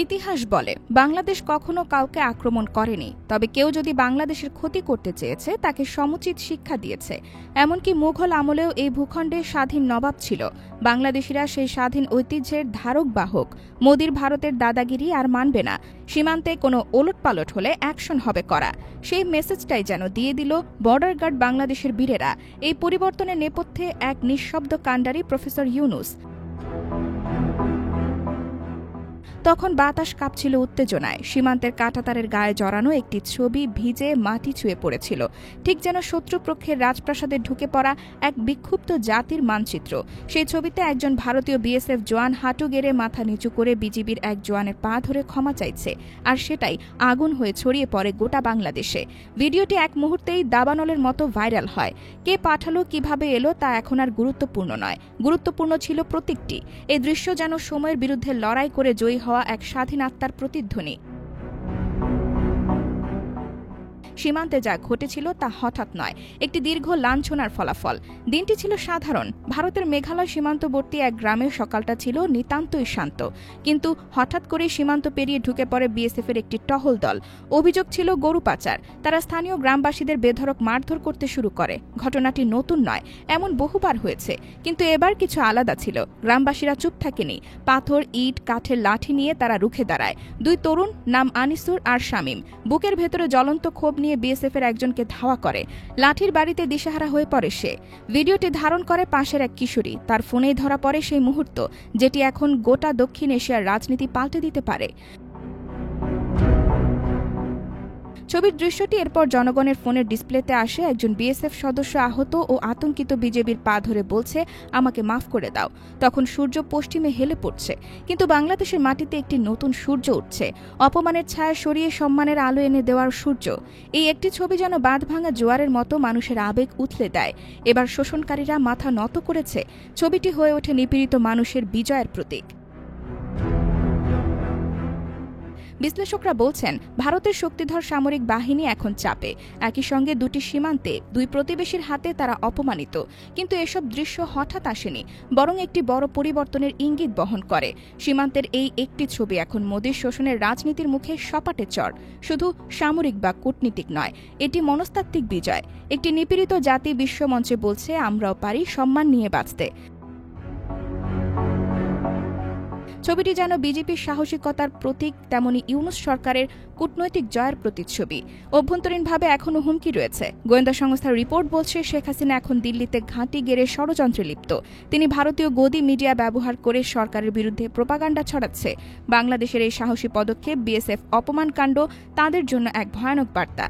ইতিহাস বলে বাংলাদেশ কখনো কাউকে আক্রমণ করেনি, তবে কেউ যদি বাংলাদেশের ক্ষতি করতে চেয়েছে তাকে সমুচিত শিক্ষা দিয়েছে। এমনকি মুঘল আমলেও এই ভূখণ্ডে স্বাধীন নবাব ছিল। বাংলাদেশিরা সেই স্বাধীন ঐতিহ্যের ধারক বাহক। মোদির ভারতের দাদাগিরি আর মানবে না। সীমান্তে কোনো ওলটপালট হলে অ্যাকশন হবে করা। সেই মেসেজটাই যেন দিয়ে দিল বর্ডার গার্ড বাংলাদেশের বীরেরা। এই পরিবর্তনের নেপথ্যে এক নিঃশব্দ কাণ্ডারি প্রফেসর ইউনুস। তখন বাতাস কাঁপছিল উত্তেজনায়। সীমান্তের কাঁটাতারের গায়ে জড়ানো একটি ছবি ভিজে মাটি ছুঁয়ে পড়েছিল, ঠিক যেন শত্রুপক্ষের রাজপ্রাসাদে ঢুকে পড়া এক বিক্ষুব্ধ জাতির মানচিত্র। সেই ছবিতে একজন ভারতীয় বিএসএফ জওয়ান হাঁটু গেড়ে মাথা নিচু করে বিজিবির এক জওয়ানের পা ধরে ক্ষমা চাইছে, আর সেটাই আগুন হয়ে ছড়িয়ে পড়ে গোটা বাংলাদেশে। ভিডিওটি এক মুহূর্তেই দাবানলের মতো ভাইরাল হয়। কে পাঠালো, কিভাবে এলো তা এখন আর গুরুত্বপূর্ণ নয়। গুরুত্বপূর্ণ ছিল প্রতীকটি। এই দৃশ্য যেন সময়ের বিরুদ্ধে লড়াই করে জয়ী হওয়া এক স্বাধীন আত্মার প্রতিধ্বনি। সীমান্তে যা ঘটেছিল তা হঠাৎ নয়, একটি দীর্ঘ লাঞ্ছনার ফলাফল। দিনটি ছিল সাধারণ। ভারতের মেঘালয় সীমান্তবর্তী এক গ্রামের সকালটা ছিল নিতান্তই শান্ত, কিন্তু হঠাৎ করে সীমান্ত পেরিয়ে ঢুকে পড়ে বিএসএফের একটি টহল দল। অভিযোগ ছিল গরু পাচার। তারা স্থানীয় গ্রামবাসীদের বেধড়ক মারধর করতে শুরু করে। ঘটনাটি নতুন নয়, এমন বহুবার হয়েছে, কিন্তু এবার কিছু আলাদা ছিল। গ্রামবাসীরা চুপ থাকেনি। পাথর, ইট, কাঠের লাঠি নিয়ে তারা রুখে দাঁড়ায়। দুই তরুণ, নাম আনিসুর আর শামীম, বুকের ভেতরে জ্বলন্ত ক্ষোভ নিয়ে বিএসএফের একজনকে ধাওয়া করে। লাঠির বাড়িতে দিশেহারা হয়ে পড়ে সে। ভিডিওটি ধারণ করে পাশের এক কিশোরী। তার ফোনেই ধরা পড়ে সেই মুহূর্ত, যেটি এখন গোটা দক্ষিণ এশিয়ার রাজনীতি পাল্টে দিতে পারে। ছবির দৃশ্যটি এরপর জনগণের ফোনের ডিসপ্লেতে আসে। একজন বিএসএফ সদস্য আহত ও আতঙ্কিত বিজেপির পা ধরে বলছে, আমাকে মাফ করে দাও। তখন সূর্য পশ্চিমে হেলে পড়ছে, কিন্তু বাংলাদেশের মাটিতে একটি নতুন সূর্য উঠছে। অপমানের ছায়া সরিয়ে সম্মানের আলো এনে দেওয়ার সূর্য। এই একটি ছবি যেন বাঁধ ভাঙা জোয়ারের মতো মানুষের আবেগ উথলে দেয়। এবার শোষণকারীরা মাথা নত করেছে। ছবিটি হয়ে ওঠে নিপীড়িত মানুষের বিজয়ের প্রতীক। বিশ্লেষকরা বলছেন, ভারতের শক্তিধর সামরিক বাহিনী এখন চাপে। একই সঙ্গে দুটি সীমান্তে দুই প্রতিবেশীর হাতে তারা অপমানিত। কিন্তু এসব দৃশ্য হঠাৎ আসেনি, বরং একটি বড় পরিবর্তনের ইঙ্গিত বহন করে। সীমান্তের এই একটি ছবি এখন মোদির শোষণের রাজনীতির মুখে সপাটে চড়। শুধু সামরিক বা কূটনীতিক নয়, এটি মনস্তাত্ত্বিক বিজয়। একটি নিপীড়িত জাতি বিশ্বমঞ্চে বলছে, আমরাও পারি সম্মান নিয়ে বাঁচতে। ছবিটি যেন বিজেপির সাহসিকতার প্রতীক, তেমনি ইউনুস সরকারের কূটনৈতিক জয়ের প্রতিচ্ছবি। অভ্যন্তরীণভাবে এখনও হুমকি রয়েছে। গোয়েন্দা সংস্থার রিপোর্ট বলছে, শেখ হাসিনা এখন দিল্লিতে ঘাঁটি গেড়ে ষড়যন্ত্রে লিপ্ত। তিনি ভারতীয় গদি মিডিয়া ব্যবহার করে সরকারের বিরুদ্ধে প্রোপাগান্ডা ছড়াচ্ছে। বাংলাদেশের এই সাহসী পদক্ষেপ, বিএসএফ অপমানকাণ্ড, তাদের জন্য এক ভয়ানক বার্তা।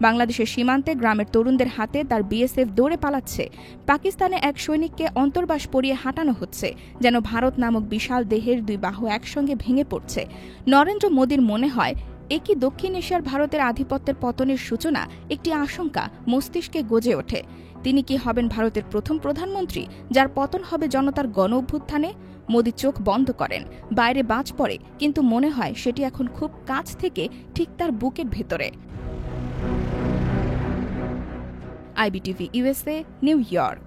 বাংলাদেশের সীমান্তে গ্রামের তরুণদের হাতে তার বিএসএফ দৌড়ে পালাচ্ছে। পাকিস্তানে এক সৈনিককে অন্তর্বাস পরিয়ে হাঁটানো হচ্ছে, যেন ভারত নামক বিশাল দেহের দুই বাহু একসঙ্গে ভেঙে পড়ছে। নরেন্দ্র মোদির মনে হয়, একই দক্ষিণ এশিয়ার ভারতের আধিপত্যের পতনের সূচনা। একটি আশঙ্কা মস্তিষ্কে গজে ওঠে। তিনি কি হবেন ভারতের প্রথম প্রধানমন্ত্রী, যার পতন হবে জনতার গণ অভ্যুত্থানে? মোদি চোখ বন্ধ করেন। বাইরে বাজ পড়ে, কিন্তু মনে হয় সেটি এখন খুব কাছ থেকে, ঠিক তার বুকের ভেতরে। IBTV USA, New York।